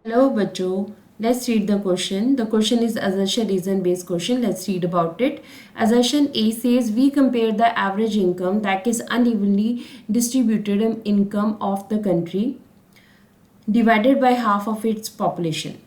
Hello, Bacho. Let's read the question. The question is assertion reason based question. Let's read about it. Assertion A says we compare the average income that is unevenly distributed income of the country divided by half of its population.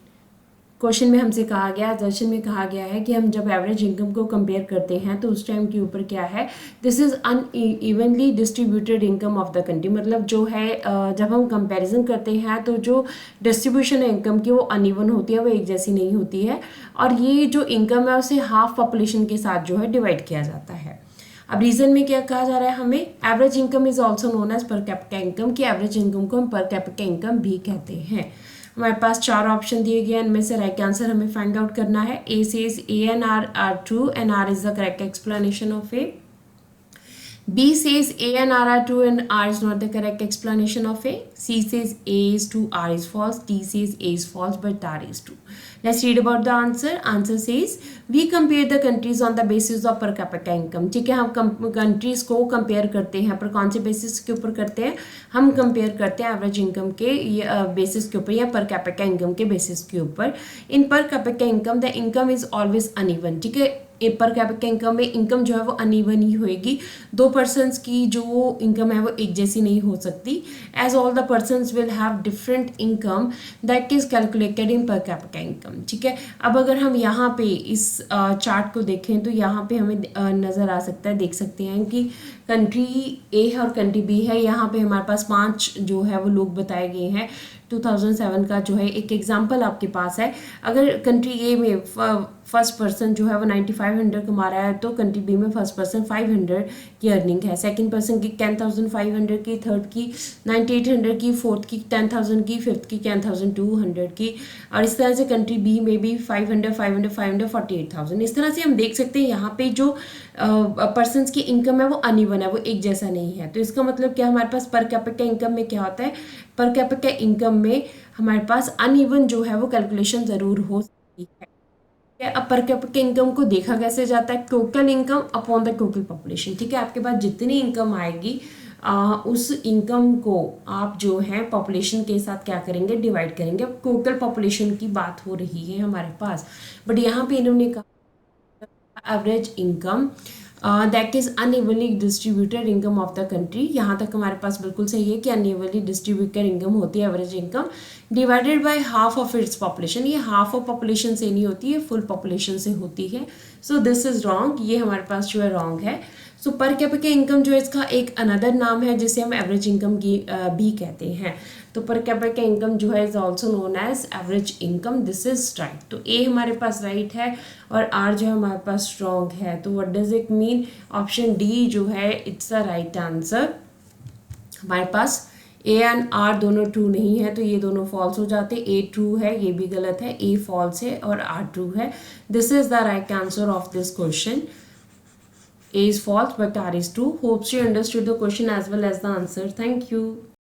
Question में हमसे कहा गया, दर्शन में कहा गया है कि हम जब एवरेज इनकम को कंपेयर करते हैं तो उस टाइम के ऊपर क्या है, this is unevenly distributed income of the country. मतलब जो है जब हम कंपैरिजन करते हैं तो जो डिस्ट्रीब्यूशन है इनकम की वो अनइवन होती है, वो एक जैसी नहीं होती है, और ये जो इनकम है उसे हाफ पॉपुलेशन के साथ जो है डिवाइड किया जाता है। अब रीजन में क्या कहा जा रहा है हमें, average income is also known as per capita income, की एवरेज इनकम को हम पर कैपिटा इनकम भी कहते हैं। हमारे पास 4 ऑप्शन दिए गए हैं, इनमें से राइट आंसर हमें फाइंड आउट करना है। A says A and R are true and R is the correct explanation of A. B says A and R are true and R is not the correct explanation of A. C says A is true, R is false. D says A is false but R is true. Let's read about the answer. Answer says we compare the countries on the basis of per capita income. ठीक है, हम countries को compare करते हैं, पर कौन से basis के ऊपर करते हैं, हम कंपेयर करते हैं एवरेज इनकम के बेसिस के ऊपर या पर कैपिटा इनकम के बेसिस के ऊपर। In per capita income the income is always uneven. ठीक है, पर कैपिटा इनकम में इनकम जो है वो अनइवन ही होएगी, दो पर्सन्स की जो इनकम है वो एक जैसी नहीं हो सकती, as all the persons will have different income that is calculated in per capita income. ठीक है, अब अगर हम यहाँ पे इस चार्ट को देखें तो यहाँ पे हमें नज़र आ सकता है, देख सकते हैं कि कंट्री ए है और कंट्री बी है। यहाँ पे हमारे पास 5 जो है वो लोग बताए गए हैं। 2007 का जो है एक एग्जाम्पल आपके पास है। अगर कंट्री ए में फर्स्ट पर्सन जो है वो 9500 कमा रहा है तो कंट्री बी में फर्स्ट पर्सन 500 की अर्निंग है, सेकंड पर्सन की 10,500 की, थर्ड की 9800 की, फोर्थ की 10,000 की, फिफ्थ की 10,200 की, और इस तरह से कंट्री बी में भी 500 500 500 48,000। इस तरह से हम देख सकते हैं यहाँ पे जो पर्सनस की इनकम है वो अनइवन है, वो एक जैसा नहीं है। तो इसका मतलब क्या, हमारे पास पर कैपिटा इनकम में क्या होता है, पर कैपिटा इनकम में हमारे पास अनइवन जो है वो कैलकुलेशन ज़रूर हो सकती है। अब पर कैपिटा इनकम को देखा कैसे जाता है, total income upon the total population. ठीक है, आपके पास जितनी इनकम आएगी उस इनकम को आप जो है पॉपुलेशन के साथ क्या करेंगे, डिवाइड करेंगे। अब टोटल पॉपुलेशन की बात हो रही है हमारे पास, बट यहाँ पे इन्होंने कहा average income that is unevenly distributed income of the country. यहाँ तक हमारे पास बिल्कुल सही है कि अनइवनली डिस्ट्रीब्यूटेड इनकम होती है average income, divided by half of its population. ये हाफ ऑफ पॉपुलेशन से नहीं होती है, फुल पॉपुलेशन से होती है। सो दिस इज रॉन्ग, ये हमारे पास जो है रॉन्ग है। सो पर कैपिटा इनकम जो है इसका एक अनदर नाम है जिसे हम एवरेज इनकम की भी कहते हैं। तो पर कैपिटा इनकम जो है is also known as average income, this is right. तो ए हमारे पास राइट है और आर जो है हमारे पास रॉन्ग है। तो what does it mean, option D जो है इट्स द राइट आंसर। हमारे पास ए एंड आर दोनों ट्रू नहीं है तो ये दोनों फॉल्स हो जाते। ए ट्रू है, ये भी गलत है, ए फॉल्स है और आर ट्रू है। This is the right answer of this question. A is false but R is true. Hopes you understood the question as well as the answer. Thank you.